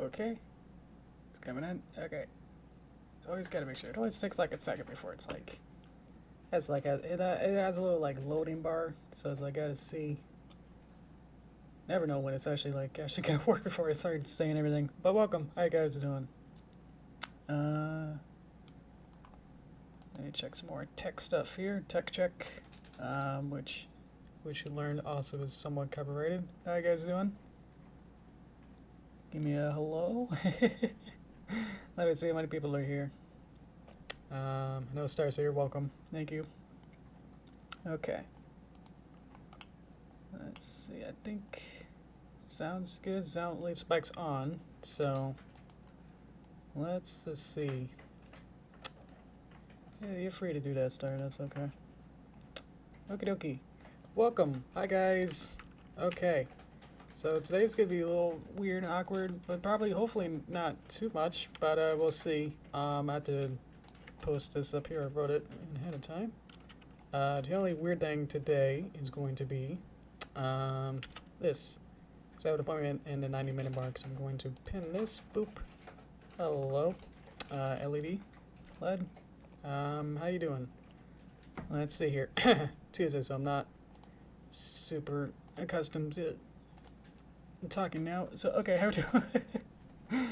Okay. It's coming in. Okay. Always gotta make sure. It always takes like a second before it's like. It's like it has a little like loading bar, so it's like I gotta see. Never know when it's actually gonna work before I start saying everything. But welcome. How you guys doing? Let me check some more tech stuff here. Tech check, which we should learn also is somewhat copyrighted. How you guys doing? Give me a hello. Let me see how many people are here. No stars here. Welcome. Thank you. Okay. Let's see. I think sounds good. Sound at least spikes on. So let's just see. Yeah, you're free to do that, Star. That's okay. Okie dokie. Welcome. Hi, guys. Okay. So today's going to be a little weird and awkward, but probably, hopefully not too much, but we'll see. I have to post this up here. I wrote it ahead of time. The only weird thing today is going to be this. So I have an appointment in the 90-minute mark, so I'm going to pin this. Boop. Hello. LED. LED. How you doing? Let's see here. Tuesday, so I'm not super accustomed to talking now. So, okay, how do I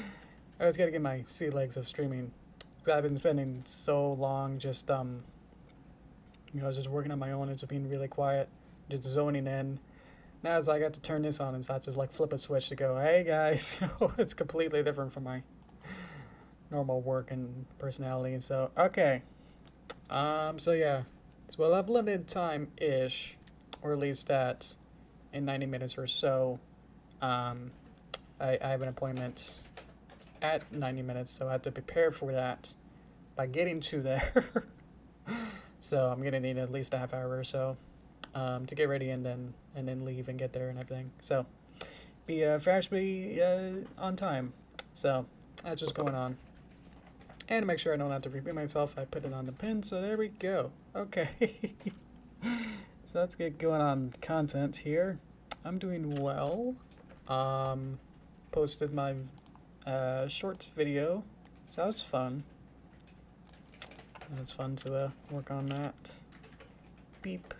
always gotta get my sea legs of streaming. Because I've been spending so long just, just working on my own. It's been really quiet, just zoning in. Now it's like I got to turn this on and start to like flip a switch to go, hey guys, it's completely different from my normal work and personality. And so, okay. So yeah. So we'll have limited time-ish, or at least that in 90 minutes or so. I have an appointment at 90 minutes, so I have to prepare for that by getting to there. So I'm gonna need at least a half hour or so to get ready and then leave and get there and everything. So be fastly on time. So that's what's going on. And to make sure I don't have to repeat myself, I put it on the pin. So there we go. Okay. So let's get going on content here. I'm doing well. Posted my shorts video, so that was fun. It was fun to work on that. Beep.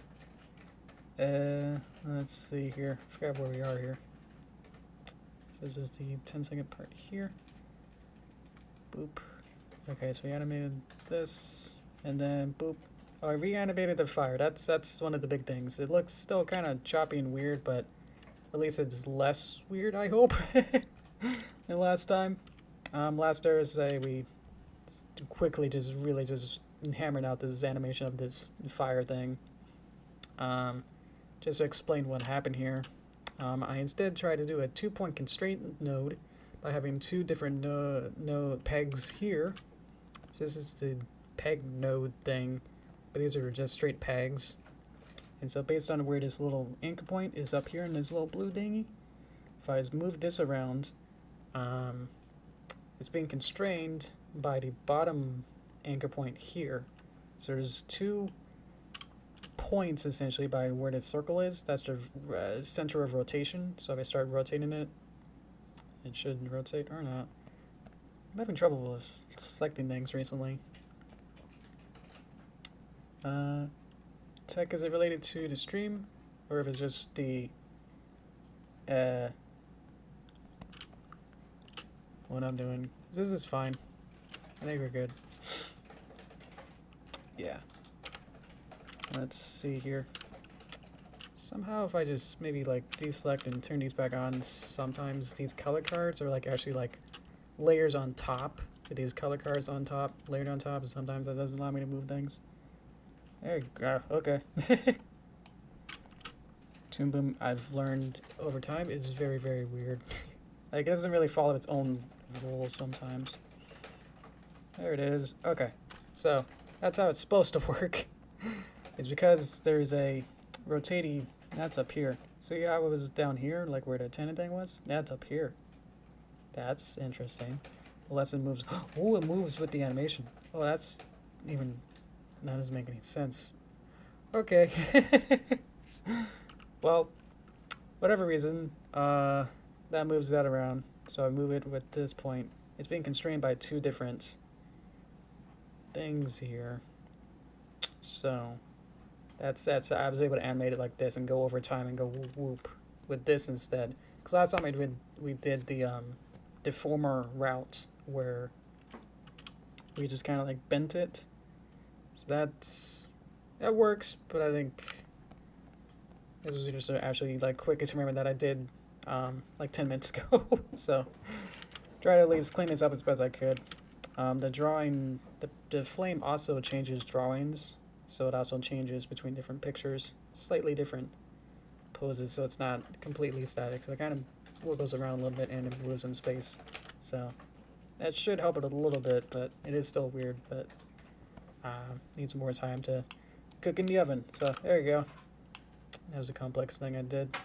Let's see here. I forgot where we are here. So this is the 10-second part here. Boop. Okay, so we animated this, and then boop. Oh, I reanimated the fire. That's one of the big things. It looks still kind of choppy and weird, but at least it's less weird, I hope, than last time. Last Thursday, we quickly just hammered out this animation of this fire thing. Just to explain what happened here, I instead tried to do a 2-point constraint node by having two different node pegs here. So this is the peg node thing, but these are just straight pegs. And so based on where this little anchor point is up here in this little blue dingy, if I move this around, it's being constrained by the bottom anchor point here. So there's 2 points essentially by where this circle is. That's the center of rotation. So if I start rotating it, it should rotate or not. I'm having trouble with selecting things recently. Tech, is it related to the stream, or if it's just the what I'm doing? This is fine. I think we're good. Yeah. Let's see here. Somehow if I just maybe like deselect and turn these back on, sometimes these color cards are like actually like layers on top. These color cards on top, layered on top, and sometimes that doesn't allow me to move things. There you go. Okay. Toon Boom, I've learned over time, is very, very weird. Like, it doesn't really follow its own rules sometimes. There it is. Okay. So, that's how it's supposed to work. It's because there's a rotating... That's up here. See how it was down here, like where the antenna thing was? That's up here. That's interesting. Unless it moves... Oh, it moves with the animation. Oh, that's even... That doesn't make any sense. Okay. Well, whatever reason, that moves that around. So I move it with this point. It's being constrained by two different things here. So that's I was able to animate it like this and go over time and go whoop whoop with this instead. Because last time we did the deformer route where we just kind of like bent it. So that works, but I think this was just actually like quickest experiment that I did like 10 minutes ago. So try to at least clean this up as best I could. The drawing, the flame also changes drawings, so it also changes between different pictures, slightly different poses, so it's not completely static. So it kind of wiggles around a little bit and it moves in space. So that should help it a little bit, but it is still weird. But needs more time to cook in the oven. So there you go. That was a complex thing I did.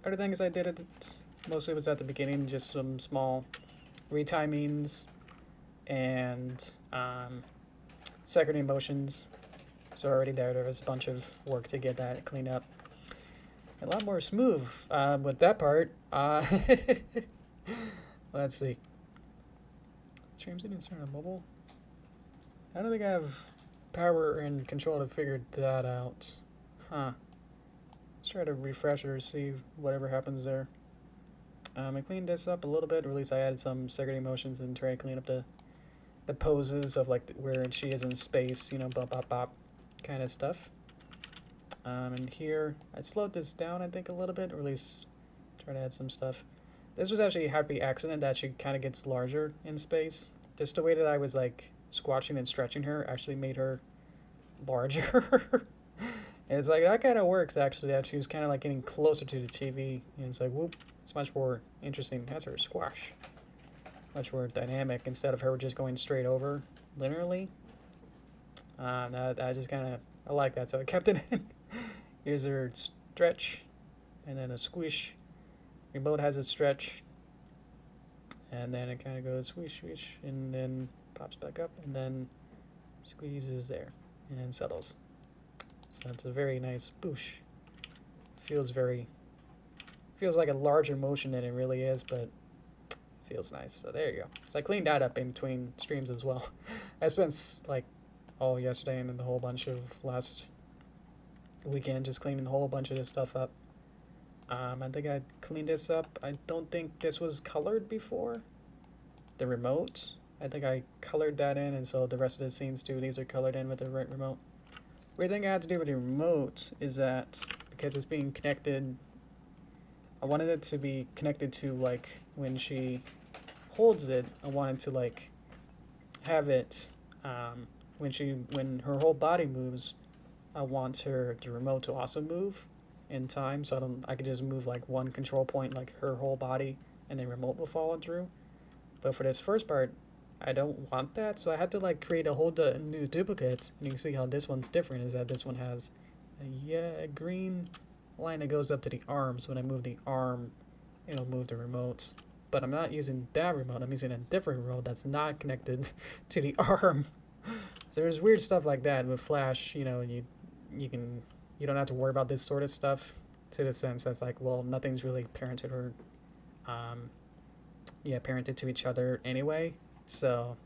Other things I did it mostly was at the beginning, just some small retimings and secondary motions. So already there was a bunch of work to get that cleaned up. A lot more smooth with that part. Let's see. Streams didn't start on mobile. I don't think I have power and control to figure that out. Huh. Let's try to refresh it or see whatever happens there. I cleaned this up a little bit, or at least I added some secondary motions and tried to clean up the poses of like where she is in space, you know, bop bop bop kind of stuff. And here I slowed this down I think a little bit, or at least try to add some stuff. This was actually a happy accident that she kind of gets larger in space. Just the way that I was like squashing and stretching her actually made her larger. And it's like that kind of works actually, that she was kind of like getting closer to the TV, and it's like whoop, it's much more interesting. That's her squash. Much more dynamic instead of her just going straight over linearly. I just kind of I like that, so I kept it in. Here's her stretch, and then a squish. Remote has a stretch, and then it kind of goes squish, squish, and then pops back up, and then squeezes there, and then settles. So it's a very nice boosh. Feels like a larger motion than it really is, but feels nice. So there you go. So I cleaned that up in between streams as well. I spent like all yesterday and then a whole bunch of last weekend just cleaning a whole bunch of this stuff up. I think I cleaned this up. I don't think this was colored before. The remote, I think I colored that in, and so the rest of the scenes too, these are colored in with the right remote. Weird thing I had to do with the remote is that because it's being connected, I wanted it to be connected to like when she holds it, I wanted to like have it when her whole body moves, I want the remote to also move in time, so I could just move like one control point, like her whole body, and then remote will follow through. But for this first part, I don't want that, so I had to like create a whole new duplicate. And you can see how this one's different, is that this one has a green line that goes up to the arm, so when I move the arm, it'll move the remote. But I'm not using that remote, I'm using a different remote that's not connected to the arm. So there's weird stuff like that with Flash, you know, you don't have to worry about this sort of stuff, to the sense that's like, well, nothing's really parented or parented to each other anyway. So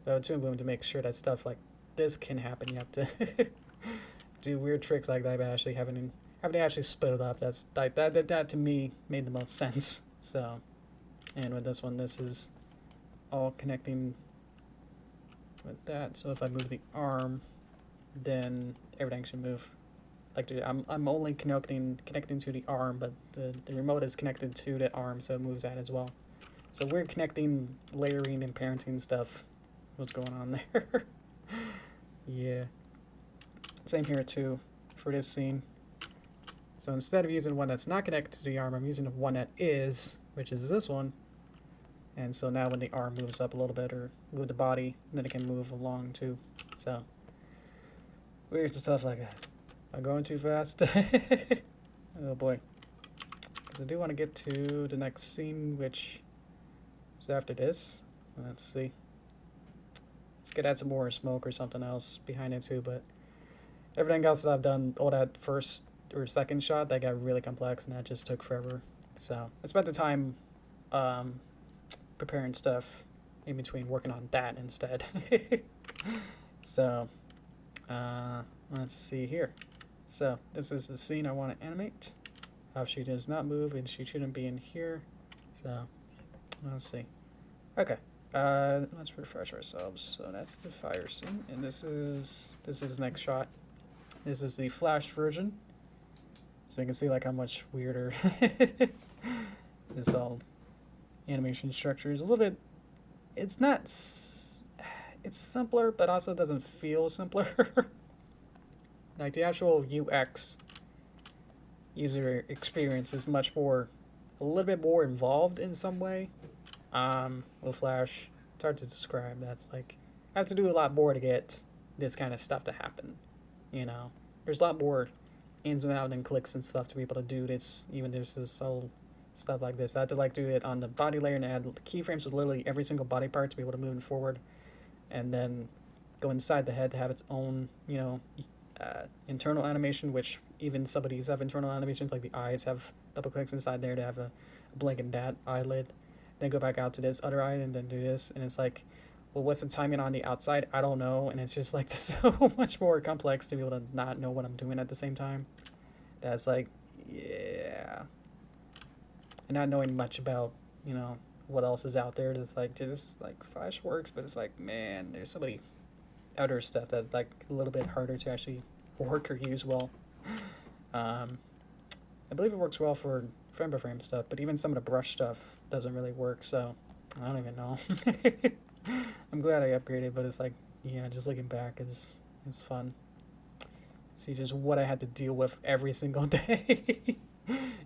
Toon Boom, to make sure that stuff like this can happen, you have to do weird tricks like that by actually having to actually split it up. That's like that to me made the most sense. So, and with this one, this is all connecting with that. So if I move the arm, then everything should move. Like I'm only connecting to the arm, but the remote is connected to the arm, so it moves that as well. So we're connecting, layering, and parenting stuff. What's going on there? Yeah. Same here too for this scene. So instead of using one that's not connected to the arm, I'm using one that is, which is this one. And so now when the arm moves up a little bit, or move the body, then it can move along too. So weird stuff like that. Am I going too fast? Oh boy. Because I do want to get to the next scene, which is after this. Let's see. Just could add some more smoke or something else behind it too, but everything else that I've done, all that first or second shot, that got really complex and that just took forever. So I spent the time preparing stuff in between working on that instead. So, let's see here. So, this is the scene I want to animate. How she does not move and she shouldn't be in here. So, let's see. Okay. Let's refresh ourselves. So that's the fire scene, and this is the next shot. This is the flash version, so you can see like how much weirder this whole animation structure is. A little bit. It's not. It's simpler, but also doesn't feel simpler. Like the actual UX user experience is much more, a little bit more involved in some way. With Flash, it's hard to describe. That's like, I have to do a lot more to get this kind of stuff to happen. You know, there's a lot more ins and outs and clicks and stuff to be able to do this. Even this whole stuff like this, I had to like do it on the body layer and add keyframes with literally every single body part to be able to move it forward, and then go inside the head to have its own, you know, internal animation. Which even some of these have internal animations, like the eyes have double clicks inside there to have a blink in that eyelid. Then go back out to this other eye and then do this, and it's like, well, what's the timing on the outside? I don't know, and it's just like so much more complex to be able to not know what I'm doing at the same time. That's like, yeah, and not knowing much about, you know, what else is out there. It's like, just like Flash works, but it's like, man, there's so many other stuff that's like a little bit harder to actually work or use well. I believe it works well for frame by frame stuff, but even some of the brush stuff doesn't really work, so I don't even know. I'm glad I upgraded, but it's like, yeah, just looking back, it's fun. See just what I had to deal with every single day.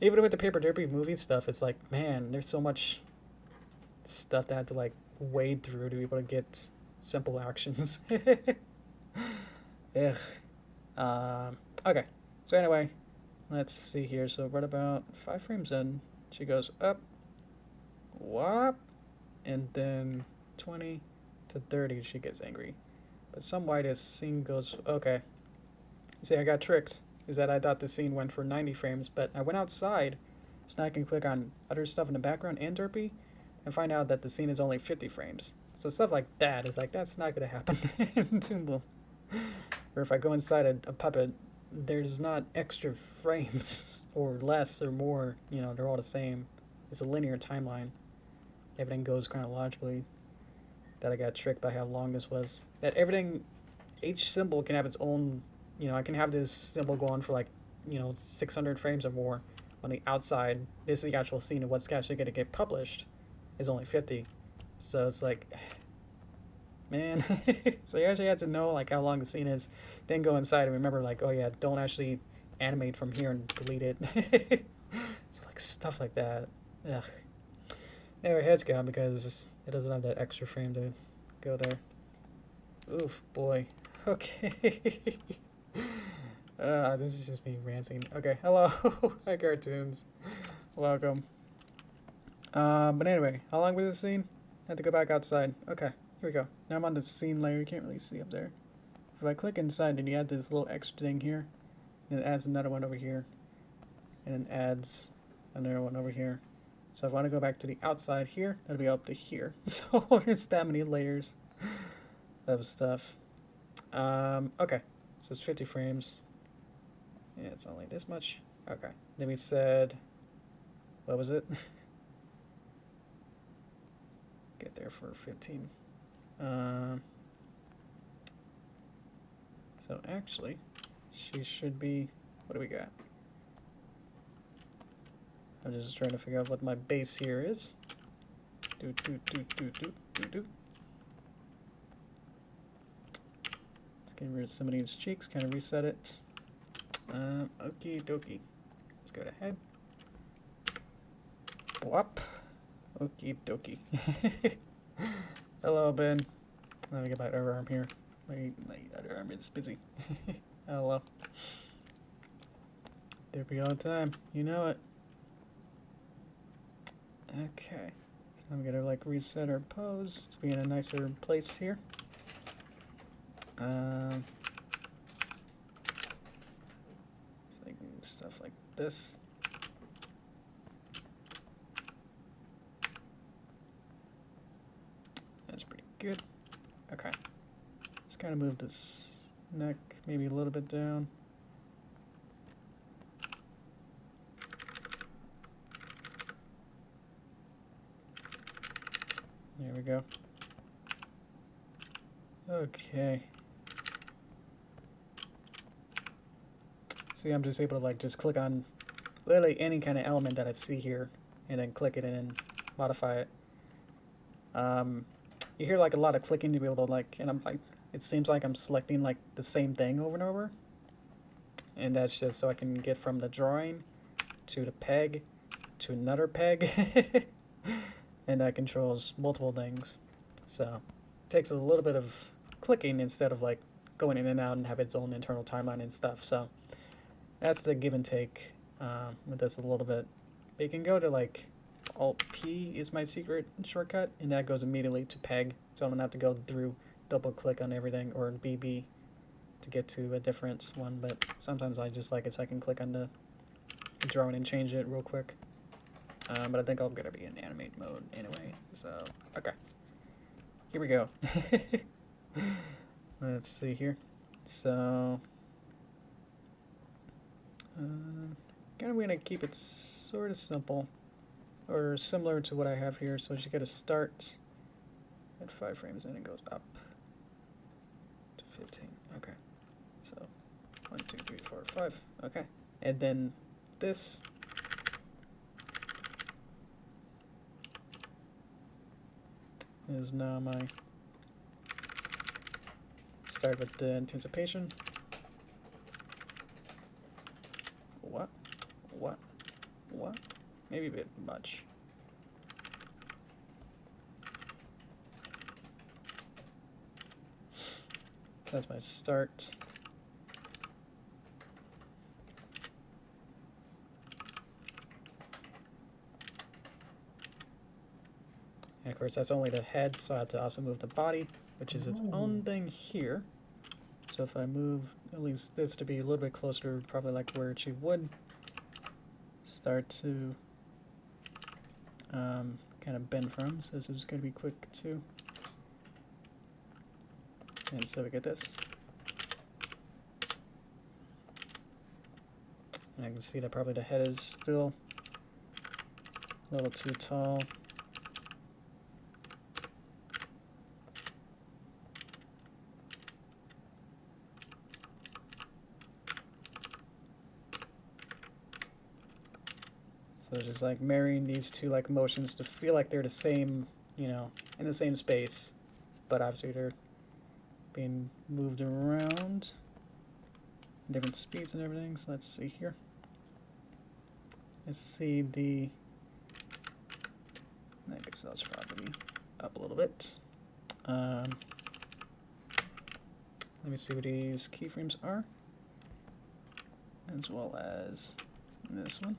Even with the Paper Derpy movie stuff, it's like, man, there's so much stuff that I had to like wade through to be able to get simple actions. Ugh. Okay, so anyway, let's see here. So right about 5 frames in, she goes up, whop, and then 20 to 30 she gets angry. But some why this scene goes, okay. See, I got tricked, is that I thought the scene went for 90 frames, but I went outside, so now I can click on other stuff in the background and Derpy, and find out that the scene is only 50 frames. So stuff like that is like, that's not gonna happen in Toon. Or if I go inside a puppet, there's not extra frames or less or more, you know, they're all the same. It's a linear timeline. Everything goes chronologically. That I got tricked by how long this was. That everything, each symbol can have its own, you know, I can have this symbol go on for like, you know, 600 frames or more. On the outside, this is the actual scene of what's actually going to get published is only 50. So it's like, man. So you actually have to know like how long the scene is, then go inside and remember like, oh yeah, don't actually animate from here and delete it. So like stuff like that. Ugh. Anyway, head's gone because it doesn't have that extra frame to go there. Oof, boy. Okay. This is just me ranting. Okay, hello. Hi, cartoons. Welcome. But anyway, how long was this scene? I had to go back outside. Okay, here we go. Now I'm on the scene layer. You can't really see up there. If I click inside, then you add this little extra thing here. Then it adds another one over here. And then adds another one over here. So if I want to go back to the outside here, that'll be up to here. So there's that many layers of stuff. Okay, so it's 50 frames. Yeah, it's only this much. Okay, then we said, what was it? Get there for 15. So actually, she should be, what do we got? I'm just trying to figure out what my base here is. Let's get rid of some of these cheeks, kind of reset it. Okie dokie. Let's go to head. Whop. Okie dokie. Hello, Ben. Let me get my other arm here. My other arm is busy. Hello. Derpy all the time. You know it. Okay, so I'm gonna like reset our pose to be in a nicer place here. Like stuff like this. good. Okay. Just kind of move this neck maybe a little bit down. There we go. Okay. See, I'm just able to like just click on literally any kind of element that I see here and then click it and modify it. You hear like a lot of clicking to be able to like, and I'm like, it seems like I'm selecting like the same thing over and over. And that's just so I can get from the drawing to the peg to another peg. And that controls multiple things. So it takes a little bit of clicking instead of like going in and out and have its own internal timeline and stuff. So that's the give and take with this a little bit. But you can go to like Alt P is my secret shortcut, and that goes immediately to peg, so I don't have to go through double click on everything, or BB to get to a different one. But sometimes I just like it so I can click on the drawing and change it real quick. But I think I'm gonna be in animate mode anyway, so okay, here we go. Let's see here. So kind of gonna keep it sort of simple or similar to what I have here. So you gotta start at 5 frames and it goes up to 15. Okay, so 1, 2, 3, 4, 5. Okay, and then this is now my start with the anticipation. What? Maybe a bit much. So that's my start. And of course that's only the head, so I have to also move the body, which is its own thing here. So if I move at least this to be a little bit closer, probably like where she would start to kind of bend from, so this is going to be quick too. And so we get this. And I can see that probably the head is still a little too tall. So just like marrying these two like motions to feel like they're the same, you know, in the same space, but obviously they're being moved around, different speeds and everything. So let's see here. Let's see the, I guess that's probably up a little bit. Let me see what these keyframes are, as well as this one.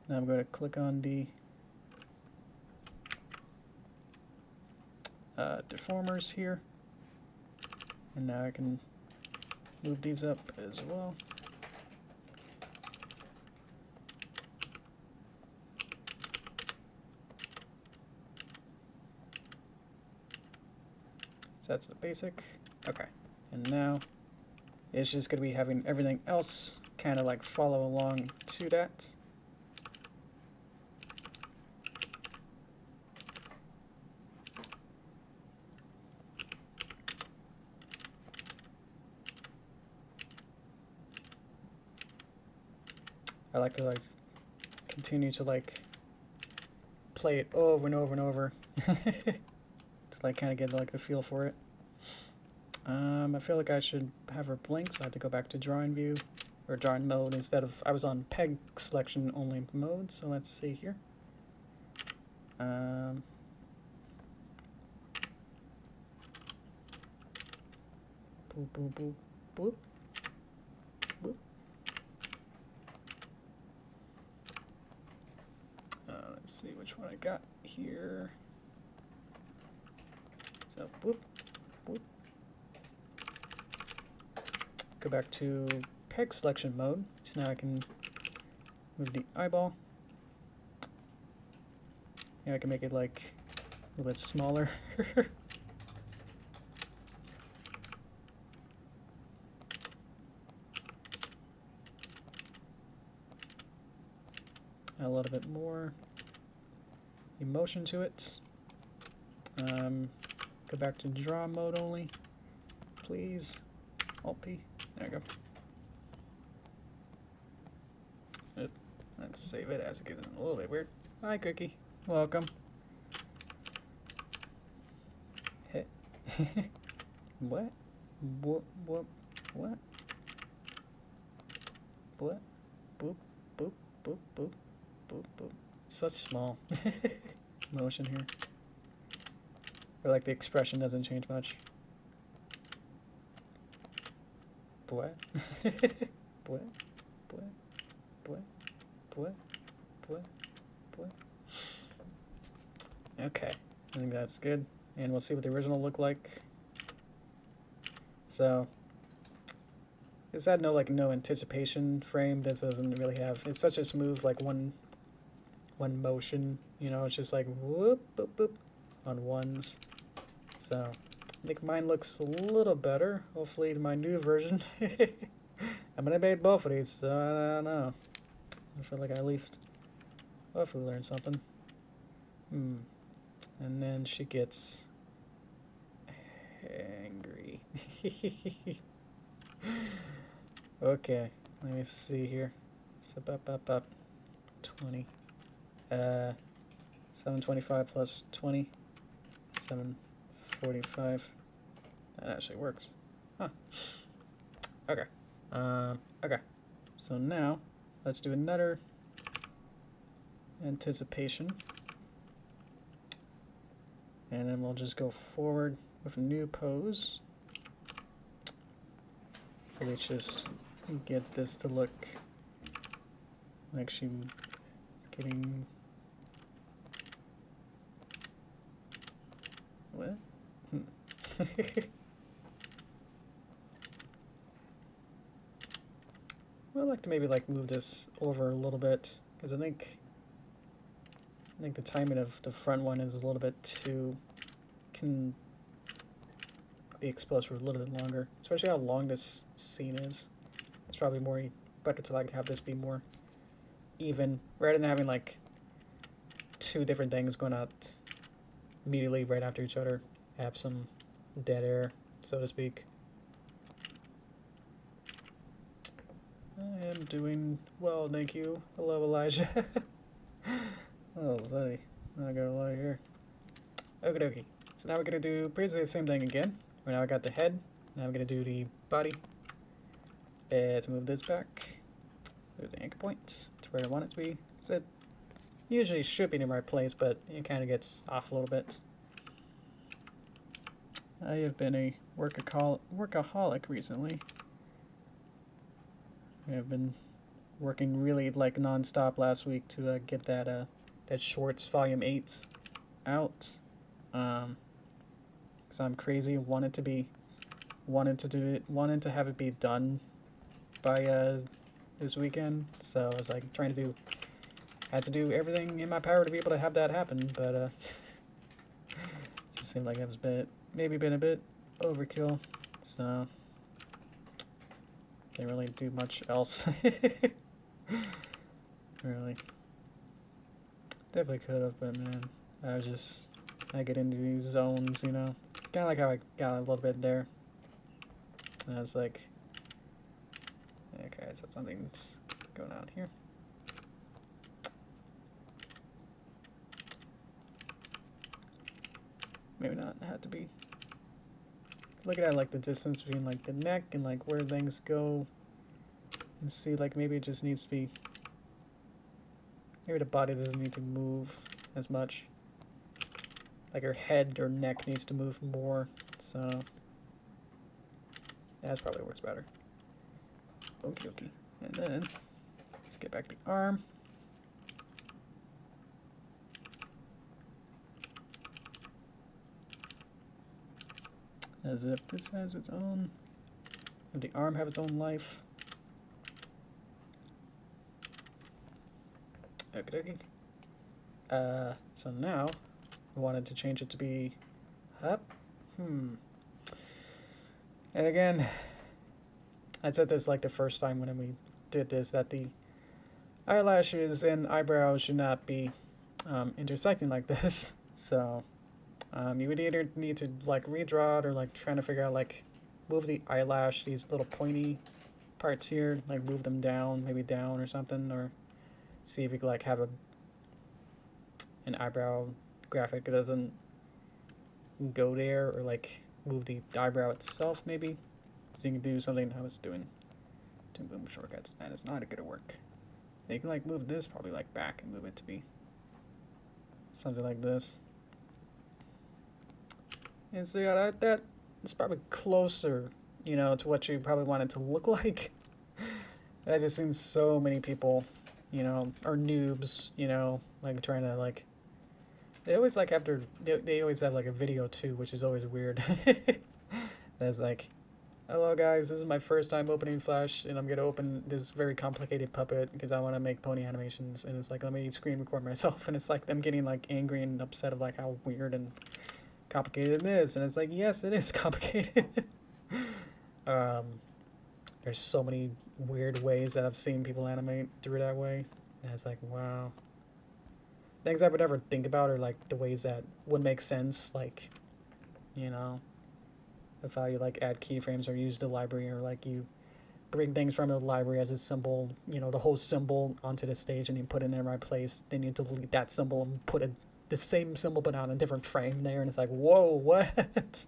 Now I'm going to click on the deformers here, and now I can move these up as well. So that's the basic. Okay, and now it's just going to be having everything else kind of like follow along to that. I like to like continue to like play it over and over and over to like kind of get like the feel for it. I feel like I should have her blink, so I have to go back to drawing view or drawing mode instead of, I was on peg selection only mode. So let's see here. Boop, boop, boop, boop, boop. Let's see which one I got here. So, whoop, whoop. Go back to peg selection mode. So now I can move the eyeball. Yeah, I can make it like a little bit smaller. A little bit more emotion to it. Go back to draw mode only, please. Alt P. There we go. Let's save it as it gets a little bit weird. Hi, Cookie. Welcome. Hit. What? What? What? What? What? Boop, boop, boop, boop, boop, boop. It's such small motion here. Or like the expression doesn't change much. Boy. Boy. Boy. Boy. Boy. Boy. Boy. Okay. I think that's good. And we'll see what the original looked like. So this had no anticipation frame. This doesn't really have, it's such a smooth like one motion, you know, it's just like whoop boop boop on ones. So I think mine looks a little better. Hopefully my new version. I'm gonna make both of these, so I don't know. I feel like I at least hopefully learn something. And then she gets angry. Okay, let me see here. So up 20. 725 plus 20. 745. That actually works. Huh. Okay. Okay. So now let's do another anticipation. And then we'll just go forward with a new pose. Really just get this to look like she's getting... What? I'd like to maybe like move this over a little bit, because I think the timing of the front one is a little bit too, can be exposed for a little bit longer, especially how long this scene is. It's probably more better to like have this be more even, rather than having like two different things going out immediately right after each other. Have some dead air, so to speak. I am doing well, thank you. Hello, Elijah. Oh, sorry. Not gonna lie here. Okie dokie. So now we're gonna do basically the same thing again. Right now I got the head. Now I'm gonna do the body. Let's move this back. Move the anchor point to where I want it to be. So it usually should be in the right place, but it kind of gets off a little bit. I have been a workaholic recently. I have been working really like non-stop last week to get that Shorts Volume 8 out. Cause I'm crazy, wanted to have it be done by this weekend. So I was like had to do everything in my power to be able to have that happen, but it just seemed like it was maybe been a bit overkill. So can't really do much else. Really. Definitely could have, but man, I get into these zones, you know. Kind of like how I got a little bit there. And I was like, okay, so something's going on here. Maybe not, it had to be. Look at like the distance between like the neck and like where things go. And see like maybe it just needs to be, maybe the body doesn't need to move as much. Like her head or neck needs to move more. So that probably works better. Okie dokie. And then let's get back the arm. As if this has its own, would the arm have its own life? Okie dokie. So now we wanted to change it to be up. And again, I said this like the first time when we did this, that the eyelashes and eyebrows should not be intersecting like this. So you would either need to like redraw it or like trying to figure out like move the eyelash, these little pointy parts here, like move them down, maybe down or something, or see if you could like have an eyebrow graphic that doesn't go there, or like move the eyebrow itself maybe. So you can do something I was doing Toon Boom shortcuts. That is not gonna work. You can like move this probably like back and move it to be something like this. And so yeah, that is probably closer, you know, to what you probably want it to look like. I just seen so many people, you know, are noobs, you know, like trying to like, they always like after, they always have like a video too, which is always weird. That's like, hello guys, this is my first time opening Flash, and I'm going to open this very complicated puppet because I want to make pony animations, and it's like, let me screen record myself, and it's like them getting like angry and upset of like how weird and complicated it is, and it's like, yes, it is complicated. There's so many weird ways that I've seen people animate through that way, and it's like, wow. Things I would never think about are like the ways that would make sense, like, you know, of how you like add keyframes or use the library, or like you bring things from the library as a symbol, you know, the whole symbol onto the stage and you put it in the right place, then you delete that symbol and put the same symbol but on a different frame there, and it's like, whoa, what?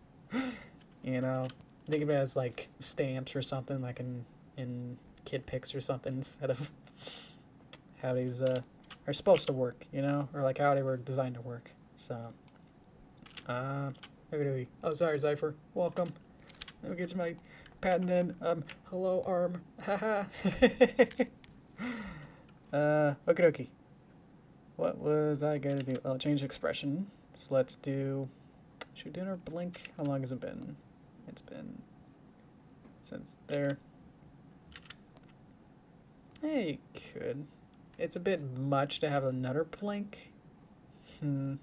You know, think of it as like stamps or something, like in kid pics or something, instead of how these are supposed to work, you know, or like how they were designed to work. So oh sorry, Zypher, welcome. Let me get you my patent in. Hello arm. Haha. Okie dokie. What was I gonna do? Oh, change expression. So let's do, should we do our blink? How long has it been? It's been since there. Hey, you could. It's a bit much to have another blink. Maybe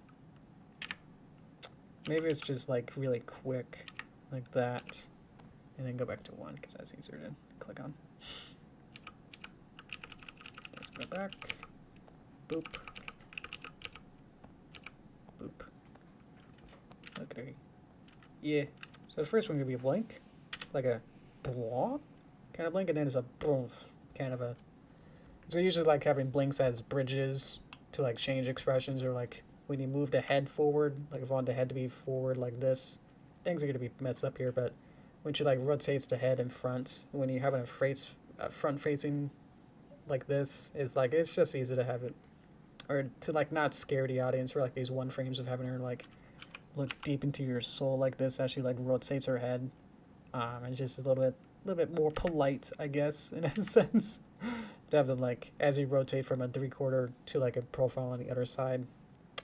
it's just like really quick, like that, and then go back to 1 because that's easier to click on. Let's go back. Boop. Boop. Okay. Yeah. So the first one could be a blink, like a blob kind of blink, and then it's a boom, kind of a. So I usually like having blinks as bridges to like change expressions, or like when you move the head forward, like if I want the head to be forward like this, things are going to be messed up here, but when you like rotates the head in front, when you're having a front facing like this, it's like, it's just easy to have it, or to like not scare the audience for like these 1 frames of having her like look deep into your soul like this as she like rotates her head. It's just a little bit more polite, I guess, in a sense, to have them like, as you rotate from a 3/4 to like a profile on the other side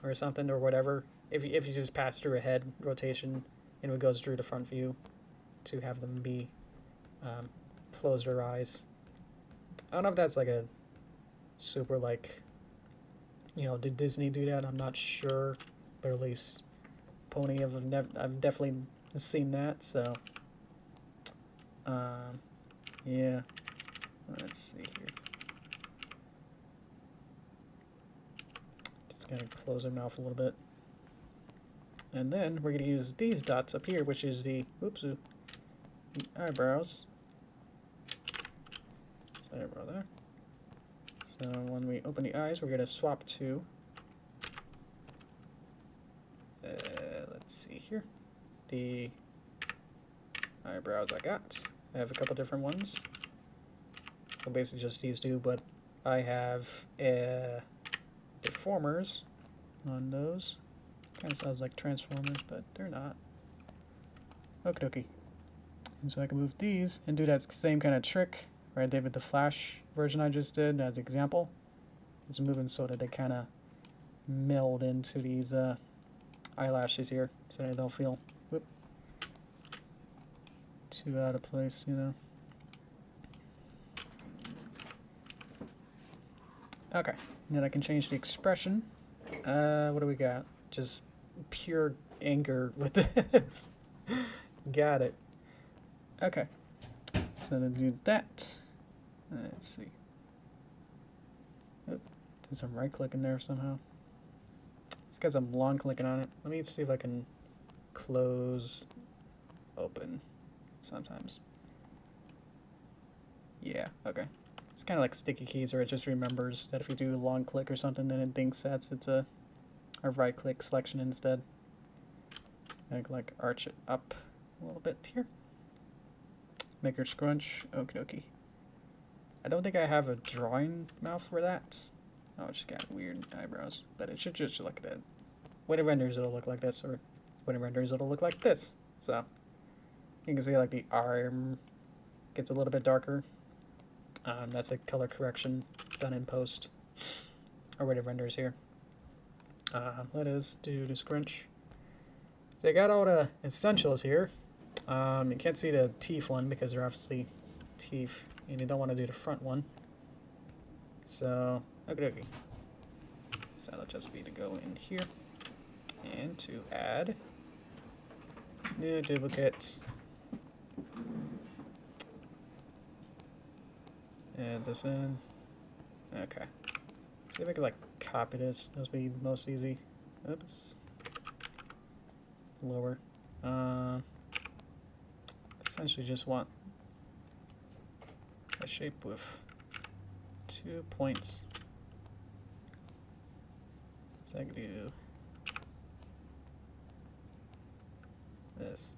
or something, or whatever, if you just pass through a head rotation and it goes through the front view, to have them be close their eyes. I don't know if that's like a super like, you know, did Disney do that? I'm not sure, but at least Pony I've definitely seen that. So yeah, let's see here. Just gonna close her mouth a little bit, and then we're gonna use these dots up here, which is the the eyebrows. So eyebrow there. So when we open the eyes, we're gonna swap to. Let's see here. The eyebrows I got. I have a couple different ones. So basically just these two, but I have deformers on those. Kind of sounds like Transformers, but they're not. Okie dokie. And so I can move these and do that same kind of trick, right? They have the Flash version I just did as an example. It's moving so that they kind of meld into these eyelashes here, so they don't feel too out of place, you know. Okay, then I can change the expression What do we got? Just pure anger with this. Got it. Okay. So to do that, let's see. Oop, did some right clicking there somehow. It's because I'm long clicking on it. Let me see if I can close, open sometimes. Yeah, okay. It's kind of like sticky keys, where it just remembers that if you do a long click or something, then it thinks that's it's a right click selection instead. I like arch it up a little bit here. Make her scrunch. Okie dokie. I don't think I have a drawing mouth for that. Oh, it's got weird eyebrows, but it should just look like that. When it renders, it'll look like this, or when it renders, it'll look like this. So you can see like the arm gets a little bit darker. That's a color correction done in post, or when it renders here. Let us do the scrunch. So I got all the essentials here. You can't see the teeth one because they're obviously teeth, and you don't want to do the front one. So, okay. So that'll just be to go in here and to add new duplicate. Add this in. Okay. See if I can like copy this. That'll be most easy. Oops. Lower. Essentially just want a shape with 2 points. So I can do this.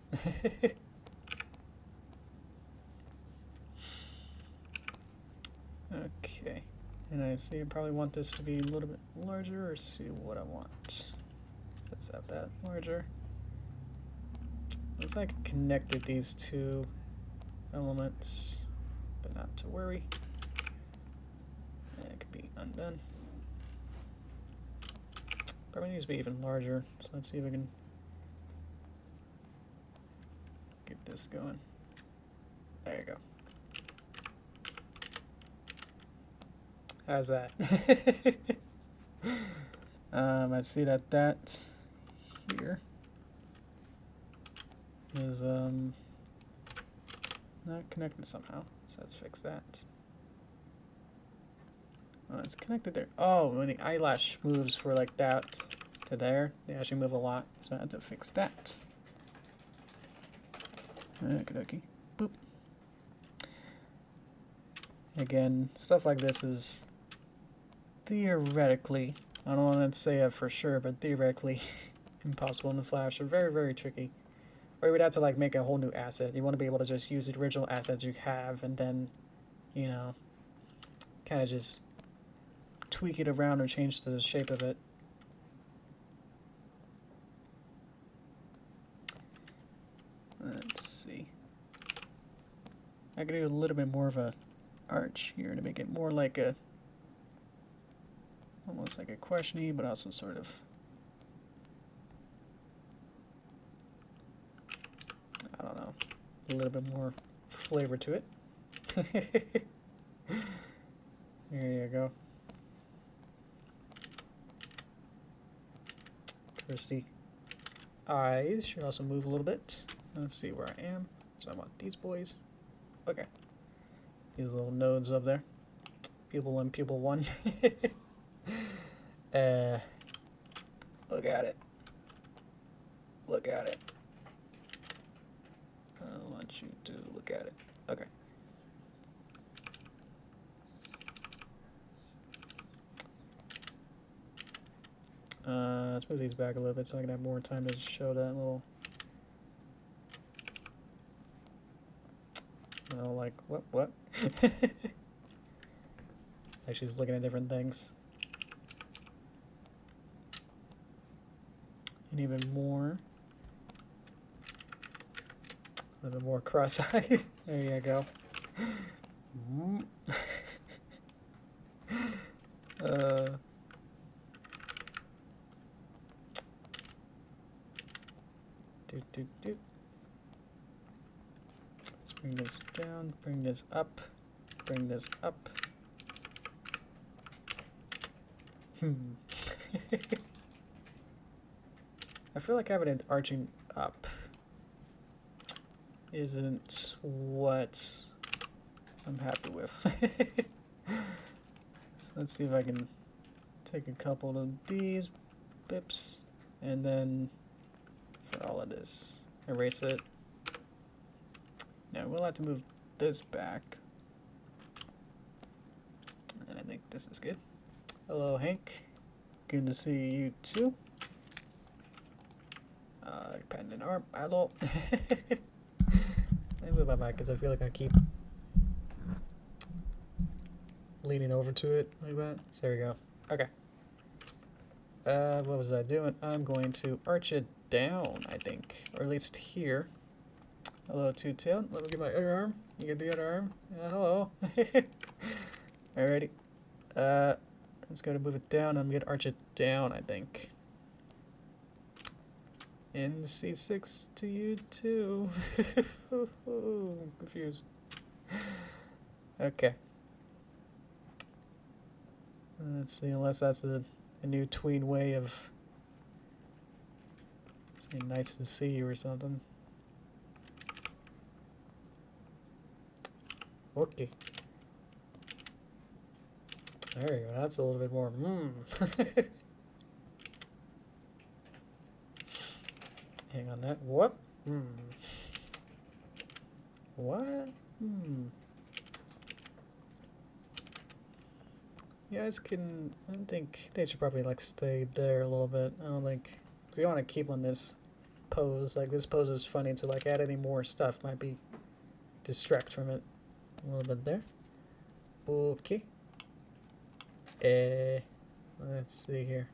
Okay, and I see I probably want this to be a little bit larger, or see what I want. Let's have that larger. Looks like I connected these two elements, but not to worry. It could be undone. Probably needs to be even larger, so let's see if we can get this going. There you go. How's that? I see that here is not connected somehow, so let's fix that. Oh, it's connected there. Oh, when the eyelash moves for like that to there, they actually move a lot, so I have to fix that. Okie dokie. Boop. Again, stuff like this is theoretically, I don't want to say it for sure, but theoretically impossible in the Flash. They're very, very tricky. Or you would have to like make a whole new asset. You want to be able to just use the original assets you have and then, you know, kind of just tweak it around or change the shape of it. Let's see. I could do a little bit more of a arch here to make it more like a, almost like a questiony, but also sort of, I don't know, a little bit more flavor to it. There you go. First, eyes should also move a little bit. Let's see where I am. So I want these boys. Okay. These little nodes up there. Pupil and pupil 1. Look at it. Look at it. I want you to look at it. Okay. Let's move these back a little bit so I can have more time to show that little. No, like what? Actually, she's looking at different things. And even more. A little bit more cross-eyed. There you go. Do. Let's bring this down, bring this up, bring this up. I feel like having it arching up isn't what I'm happy with. So let's see if I can take a couple of these bips and then for all of this, erase it. Now we'll have to move this back. And I think this is good. Hello, Hank. Good to see you too. Pen and arm. Hello. Let me move my mic because I feel like I keep leaning over to it like that. So there we go. Okay. What was I doing? I'm going to arch it down, I think. Or at least here. Hello, two-tailed. Let me get my other arm. You get the other arm? Hello. Alrighty. Let's go to move it down. I'm going to arch it down, I think. And C6 to you too. I'm confused. Okay. Let's see, unless that's a new tween way of saying nice to see you or something. Okay. There you go, that's a little bit more Hang on that. What? What? You guys can, I think they should probably like stay there a little bit. I don't think, because you want to keep on this pose. Like this pose is funny, to like add any more stuff might be distract from it a little bit there. Okay. Let's see here.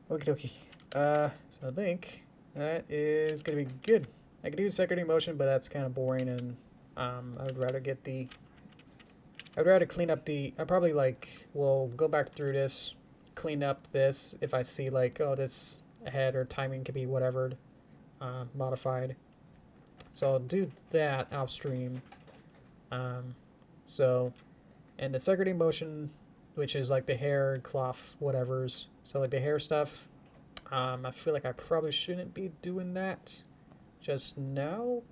Okie dokie. So I think that is gonna be good. I could do secondary motion, but that's kind of boring, and I would rather get the. I'd rather clean up the. I probably like will go back through this, clean up this if I see like, oh, this head or timing could be whatever, modified. So I'll do that upstream. So, and the secondary motion, which is like the hair, cloth, whatever's. So like the hair stuff, I feel like I probably shouldn't be doing that just now.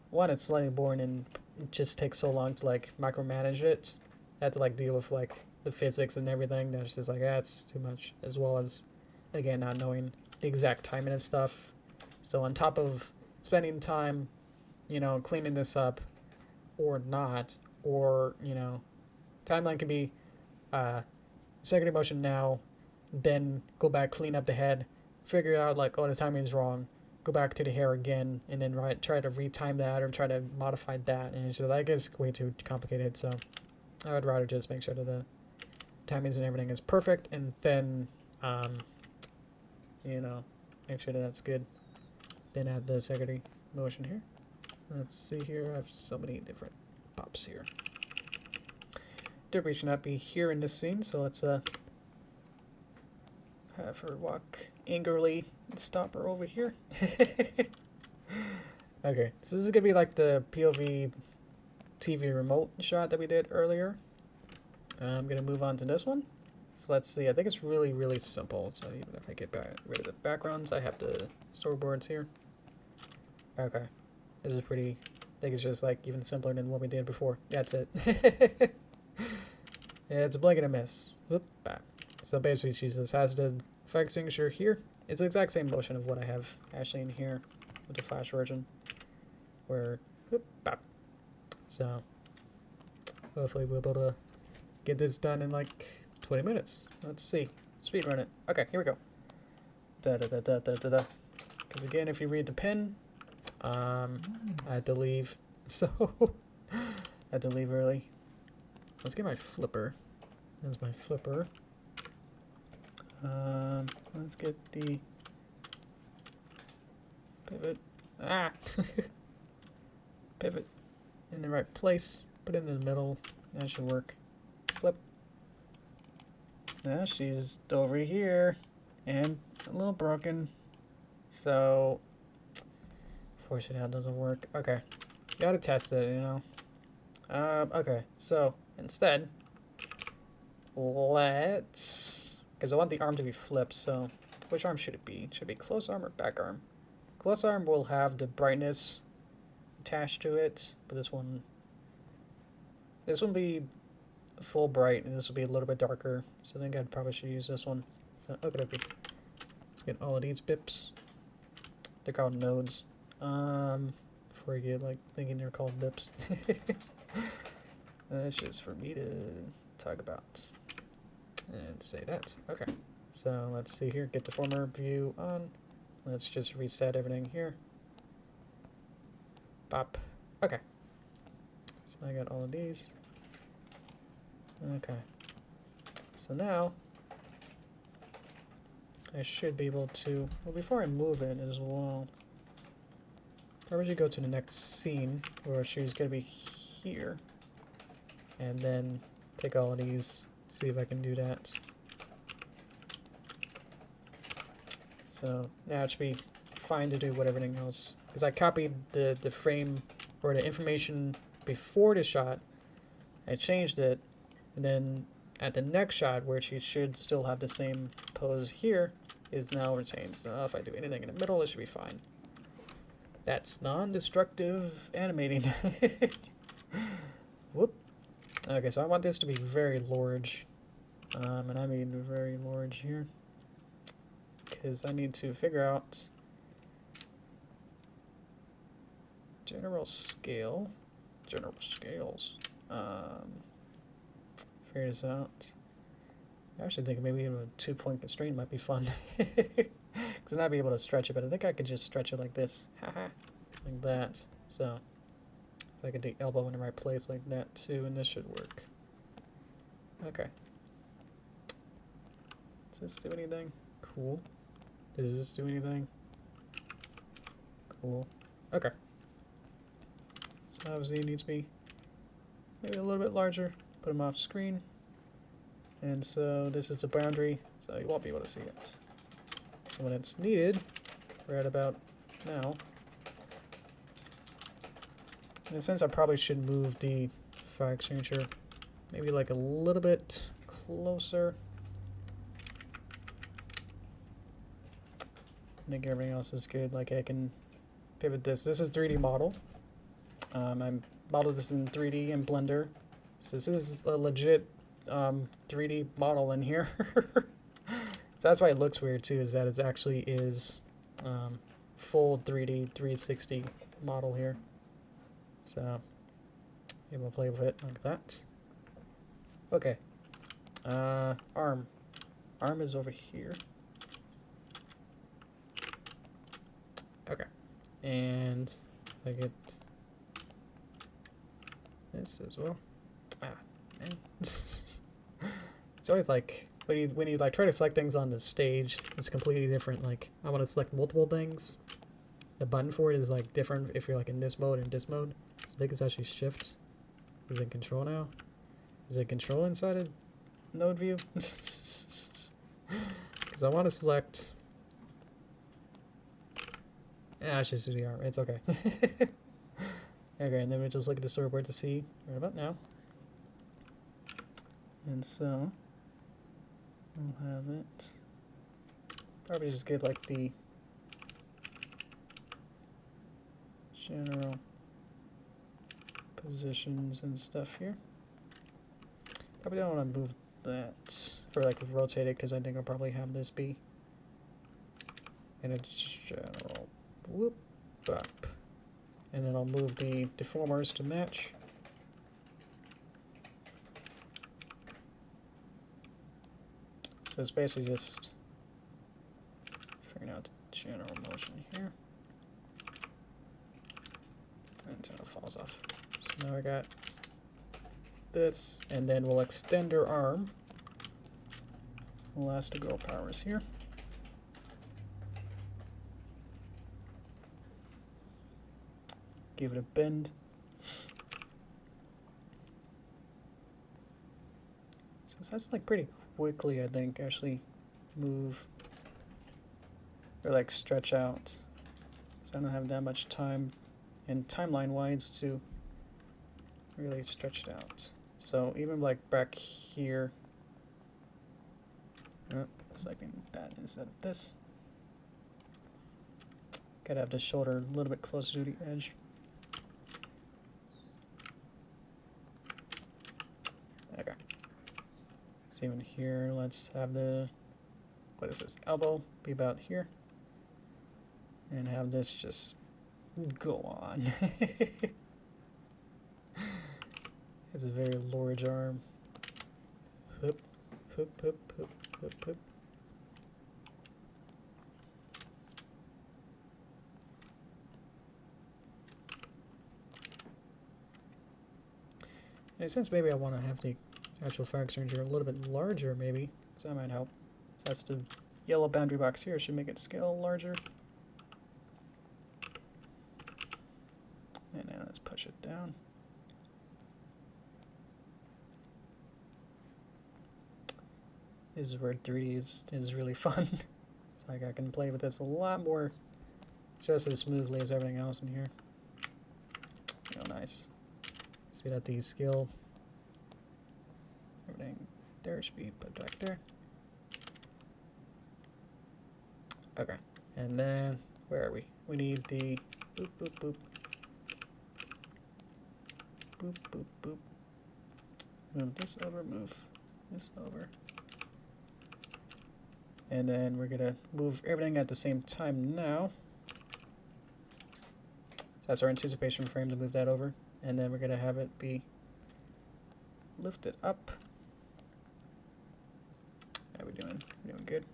One, it's slightly boring and it just takes so long to like micromanage it. I have to like deal with like the physics and everything. That's just like, it's too much. As well as, again, not knowing the exact timing of stuff. So on top of spending time, you know, cleaning this up or not, or, you know, timeline can be secondary motion now, then go back, clean up the head, figure out like, oh, the timing is wrong, go back to the hair again, and then try to retime that or try to modify that, and so that gets way too complicated. So I would rather just make sure that the timings and everything is perfect, and then you know, make sure that that's good. Then add the secondary motion here. Let's see here. I have so many different pops here. Derpy should not be here in this scene, so let's have her walk angrily and stop her over here. Okay, so this is gonna be like the POV TV remote shot that we did earlier. I'm gonna move on to this one. So let's see, I think it's really, really simple. So even if I get rid of the backgrounds, I have the storyboards here. Okay, this is pretty, I think it's just like even simpler than what we did before. That's it. Yeah, it's a blink and a miss. Whoop, back. So basically she just has the effect signature here. It's the exact same motion of what I have actually in here with the Flash version. Where, whoop, bap. So hopefully we'll be able to get this done in like 20 minutes. Let's see. Speedrun it. Okay, here we go. Because again, if you read the pin, I had to leave. So I had to leave early. Let's get my flipper. There's my flipper. Let's get the pivot. Pivot in the right place. Put it in the middle. That should work. Flip. Now she's over here and a little broken. So unfortunately that doesn't work. Okay. Gotta test it, you know. Okay, so instead, let's, because I want the arm to be flipped, so which arm should it be? Should it be close arm or back arm? Close arm will have the brightness attached to it, but this one will be full bright, and this will be a little bit darker, so I think I probably should use this one. So, okay. Let's get all of these bips. They're called nodes. Before you get like thinking they're called bips. That's just for me to talk about and say that. Okay, so let's see here. Get deformer view on. Let's just reset everything here. Pop. Okay. So I got all of these. Okay. So now I should be able to, well, before I move it as well, probably should go to the next scene where she's going to be here, and then take all of these, see if I can do that. So now it should be fine to do what everything else, because I copied the frame or the information before the shot, I changed it, and then at the next shot where she should still have the same pose here is now retained. So if I do anything in the middle, it should be fine. That's non-destructive animating. Whoop. Okay, so I want this to be very large. And I mean very large here. Because I need to figure out general scales. Figure this out. I actually think maybe even a 2-point constraint might be fun. Because then I'd be able to stretch it, but I think I could just stretch it like this. Haha. Like that. So, if I could do elbow in the right place like that too, and this should work. Okay. Does this do anything? Cool. Does this do anything? Cool. Okay. So obviously it needs to be maybe a little bit larger. Put them off screen. And so this is the boundary, so you won't be able to see it. So when it's needed, right about now, in a sense I probably should move the fire extinguisher maybe like a little bit closer. I think everything else is good. Like I can pivot this. This is 3D model. I modeled this in 3D in Blender. So this is a legit 3D model in here. So that's why it looks weird too, is that it actually is full 3D 360 model here. So able to play with it like that. Okay. Arm. Arm is over here. Okay. And I get this as well. Ah, man. It's always like when you like try to select things on the stage, it's completely different. Like I want to select multiple things. The button for it is like different if you're like in this mode and this mode. So I think it's actually shift. Is it control now? Is it control inside of node view? Because I want to select. Yeah, I should do the arm. It's okay. Okay, and then we just look at the storyboard to see right about now. And so we'll have it. Probably just get like the general positions and stuff here. Probably don't want to move that or like rotate it because I think I'll probably have this be in a general whoop up. And then I'll move the deformers to match. So it's basically just figuring out the general motion here. Until it falls off. So now I got this, and then we'll extend our arm. Elastigirl powers here. Give it a bend. So it has to like pretty quickly, I think, actually move or like stretch out. So I don't have that much time and timeline wise to really stretch it out. So even like back here, Oh, selecting that instead of this. Gotta have the shoulder a little bit closer to the edge. Okay. Same in here. Let's have the, what is this, elbow be about here. And have this just go on. It's a very large arm. Hoop, hoop, hoop, hoop, hoop, hoop. In a sense, maybe I want to have the actual fire extinguisher a little bit larger, maybe, so that might help. So that's the yellow boundary box here. Should make it scale larger. And now let's push it down. This is where 3D is really fun. It's like I can play with this a lot more just as smoothly as everything else in here. Oh, nice. See that the scale, everything there should be put back there. Okay, and then where are we? We need the boop, boop, boop. Boop, boop, boop. Move this over, move this over. And then we're gonna move everything at the same time now. So that's our anticipation frame to move that over. And then we're gonna have it be lifted up. How we doing? We're doing good.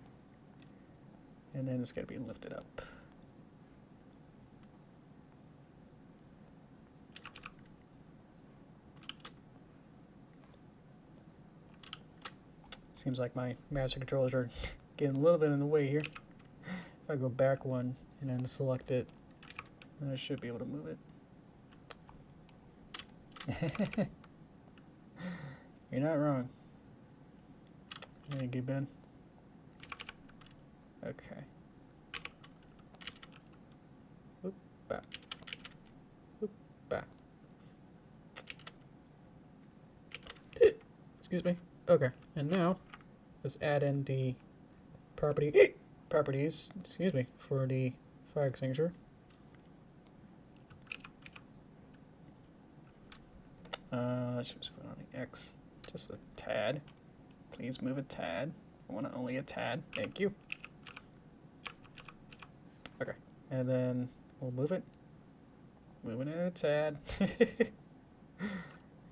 And then it's gonna be lifted up. Seems like my master controllers are getting a little bit in the way here. If I go back one and then select it, then I should be able to move it. You're not wrong. Thank you, Ben. Okay. Whoop, back. Whoop, back. Excuse me. Okay, and now let's add in the properties, excuse me, for the fire extinguisher. Let's just put on the X just a tad. Please move a tad. I want only a tad. Thank you. Okay, and then we'll move it. Moving it a tad.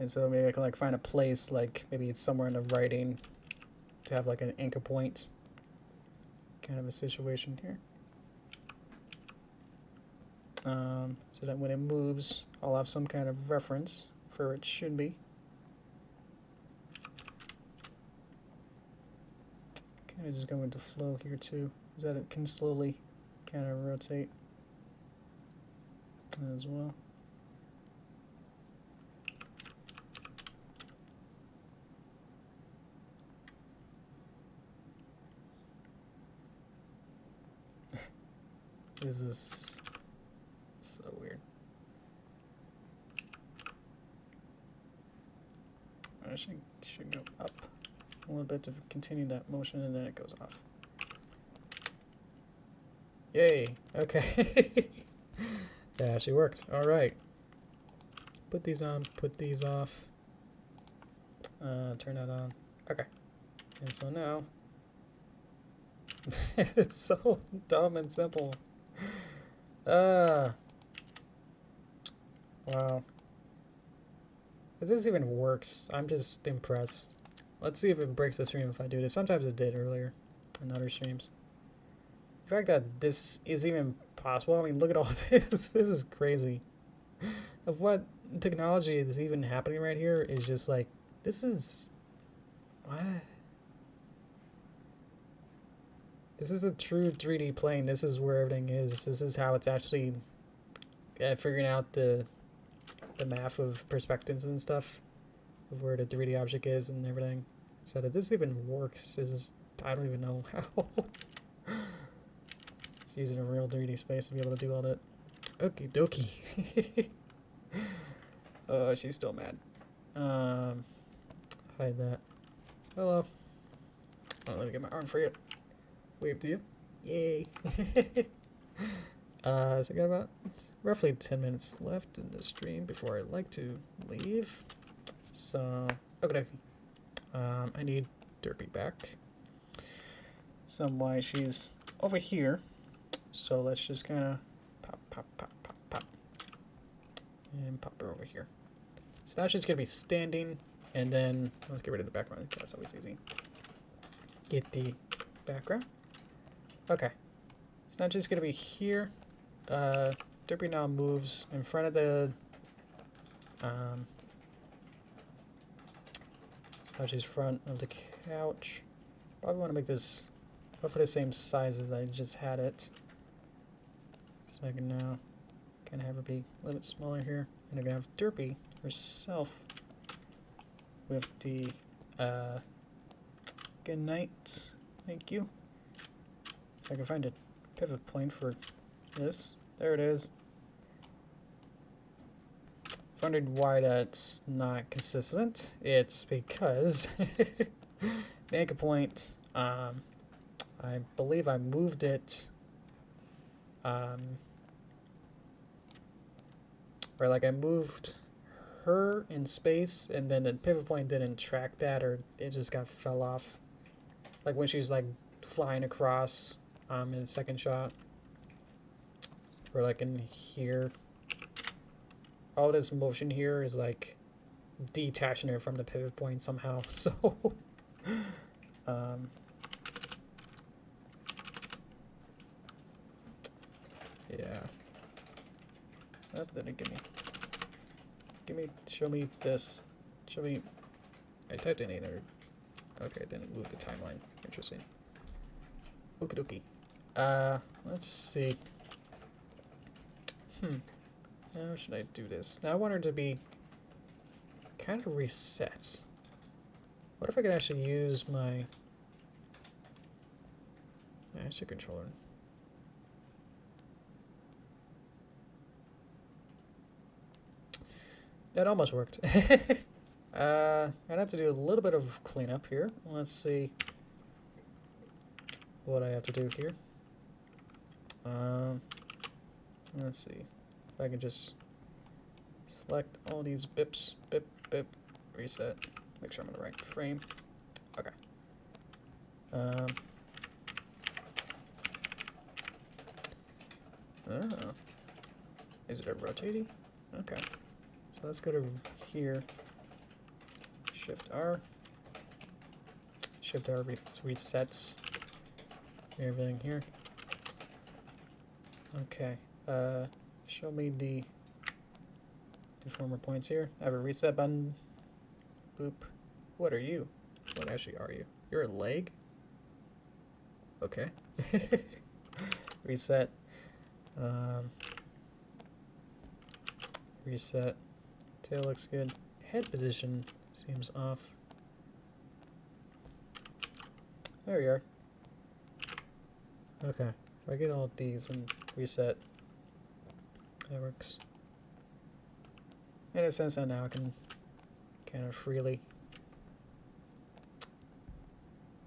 And so maybe I can like find a place, like maybe it's somewhere in the writing to have like an anchor point kind of a situation here. So that when it moves, I'll have some kind of reference for where it should be. Kind of just go into flow here too, is that it can slowly kind of rotate as well. This is so weird. I should go up a little bit to continue that motion, and then it goes off. Yay! Okay. That actually worked. All right. Put these on. Put these off. Turn that on. Okay. And so now, it's so dumb and simple. Wow. If this even works, I'm just impressed. Let's see if it breaks the stream if I do this. Sometimes it did earlier in other streams. The fact that this is even possible, I mean, look at all this. This is crazy. Of what technology is even happening right here is just like, this is... What? This is a true 3D plane. This is where everything is. This is how it's actually figuring out the math of perspectives and stuff of where the 3D object is and everything. So that this even works is, I don't even know how. It's using a real 3D space to be able to do all that. Okie dokie. Oh, she's still mad. Hide that. Hello. Oh, let me get my arm for you. Wave to you. Yay. So I got about roughly 10 minutes left in the stream before I'd like to leave. So, okay. I need Derpy back. Some why she's over here. So let's just kind of pop, pop, pop, pop, pop. And pop her over here. So now she's going to be standing. And then let's get rid of the background. That's always easy. Get the background. Okay. So now she's going to be here. Derpy now moves in front of the... so she's front of the couch. Probably want to make this roughly the same size as I just had it. So I can now kind of have her be a little bit smaller here. And I'm going to have Derpy herself with the good night. Thank you. If I can find a pivot point for this. There it is. I've wondered why that's not consistent. It's because the anchor point, I believe I moved it, or like I moved her in space, and then the pivot point didn't track that, or it just fell off. Like when she's like flying across in the second shot, or like in here. All this motion here is like detaching her from the pivot point somehow. So, yeah. Oh, then it show me this. Show me. I typed in either. Okay, then it moved the timeline. Interesting. Okie dokie. Let's see. How should I do this? Now I want her to be kind of reset. What if I could actually use my master controller? That almost worked. I'd have to do a little bit of cleanup here. Let's see what I have to do here. Let's see. I can just select all these bips, bip, bip, reset. Make sure I'm in the right frame. Okay. Oh. Is it a rotating? Okay. So let's go to here. Shift R. Shift R resets everything here. Okay. Show me the deformer points here. I have a reset button. Boop. What are you? What actually are you? You're a leg? Okay. Reset. Reset. Tail looks good. Head position seems off. There we are. Okay. If I get all these and reset, that works. In a sense that now I can kind of freely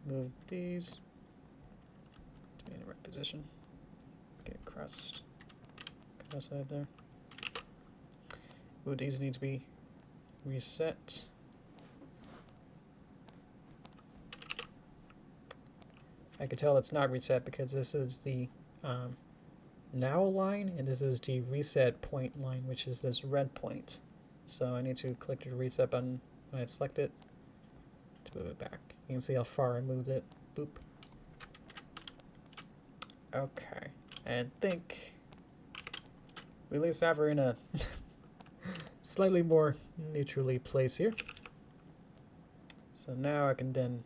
move these to be in the right position. Get cross-side there. Ooh, these need to be reset. I can tell it's not reset because this is the now line, and this is the reset point line, which is this red point. So I need to click the reset button when I select it to move it back. You can see how far I moved it. Boop. Okay. I think we at least have her in a slightly more neutrally place here. So now I can then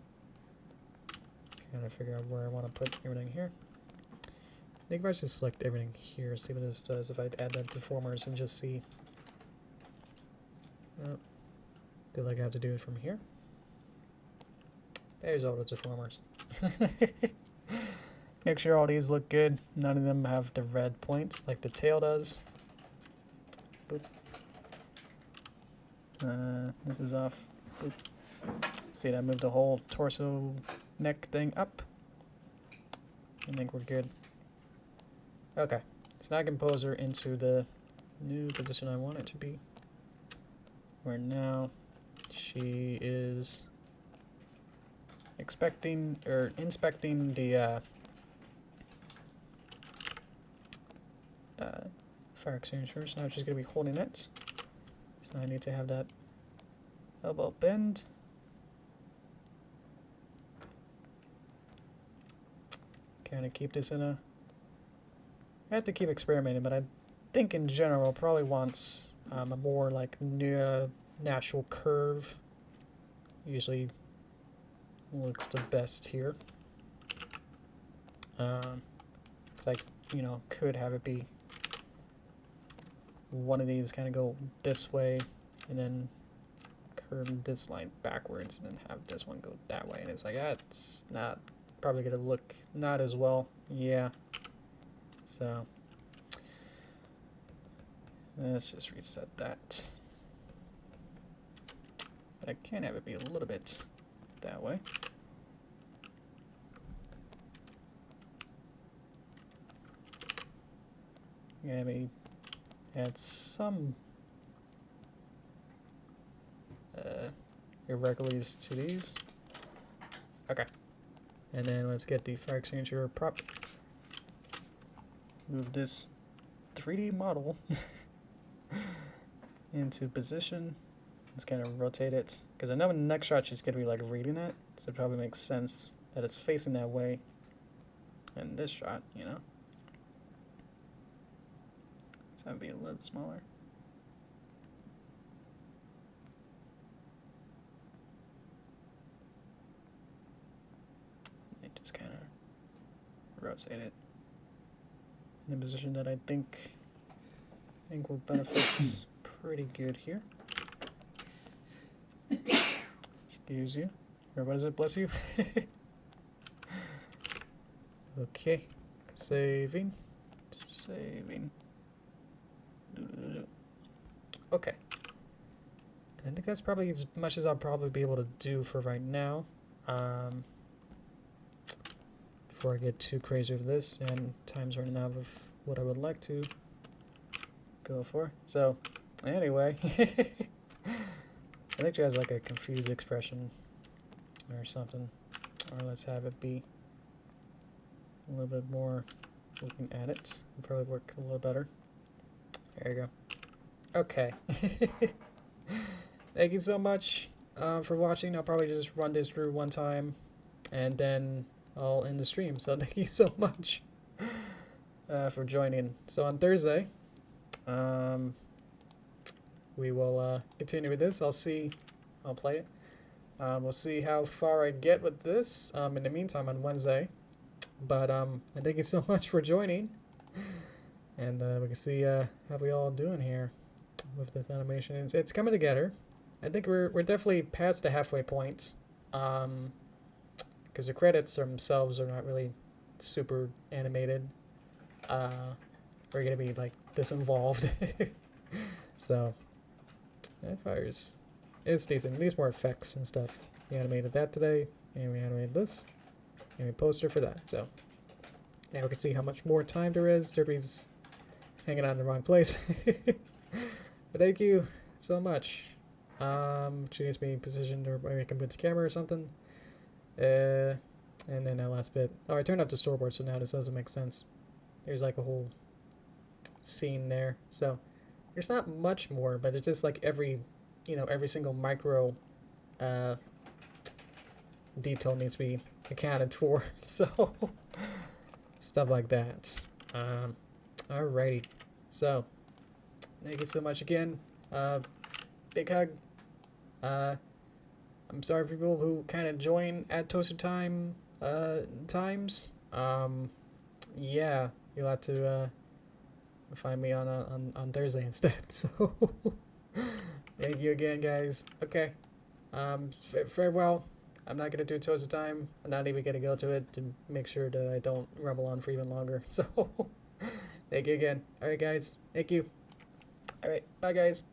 kind of figure out where I want to put everything here. I think if I just select everything here, see what this does if I add the deformers and just see. Oh, feel like I have to do it from here. There's all the deformers. Make sure all these look good. None of them have the red points like the tail does. Boop. This is off. Boop. See, that moved the whole torso neck thing up. I think we're good. Okay, so now I can pose her into the new position I want it to be. Where now she is inspecting the fire extinguisher. So now she's gonna be holding it. So I need to have that elbow bend. Kind of keep this in a. I have to keep experimenting, but I think in general probably wants a more like natural curve. Usually looks the best here. It's like, you know, could have it be one of these kind of go this way and then curve this line backwards and then have this one go that way, and it's like that's not probably gonna look not as well. Yeah, so let's just reset that. But I can have it be a little bit that way. Yeah, maybe add some irregularities to these. Okay. And then let's get the fire extinguisher prop. Move this 3D model into position. Let's kind of rotate it. Because I know in the next shot she's going to be like reading it. So it probably makes sense that it's facing that way. And this shot, you know. So that would be a little smaller. Just kind of rotate it in a position that I think will benefit pretty good here. Excuse you. Or what is it? Bless you. Okay. Saving. Okay. I think that's probably as much as I'll probably be able to do for right now. Before I get too crazy with this and time's running out of what I would like to go for. So, anyway, I think she has like a confused expression or something. Or let's have it be a little bit more looking at it. It'll probably work a little better. There you go. Okay. Thank you so much for watching. I'll probably just run this through one time and then I'll end the stream. So thank you so much for joining. So on Thursday, we will continue with this. I'll play it. We'll see how far I get with this in the meantime on Wednesday. But thank you so much for joining. And we can see how we all doing here with this animation. It's coming together. I think we're definitely past the halfway point. Because the credits themselves are not really super animated. We're gonna be like this involved. So that fires. It's decent. It needs more effects and stuff. We animated that today, and we animated this, and we posted for that. So now we can see how much more time there is. Derpy's hanging out in the wrong place. But thank you so much. She needs to be positioned, or maybe I can move the camera or something. And then that last bit. Oh, I turned up the storyboard, so now this doesn't make sense. There's like a whole scene there. So there's not much more, but it's just like every single micro detail needs to be accounted for. So stuff like that. Alrighty. So thank you so much again. Big hug. I'm sorry for people who kind of join at toasted time times. Yeah, you'll have to find me on Thursday instead. So thank you again, guys. Okay. Farewell. I'm not gonna do toasted time. I'm not even gonna go to it to make sure that I don't rumble on for even longer. So thank you again. All right, guys. Thank you. All right. Bye, guys.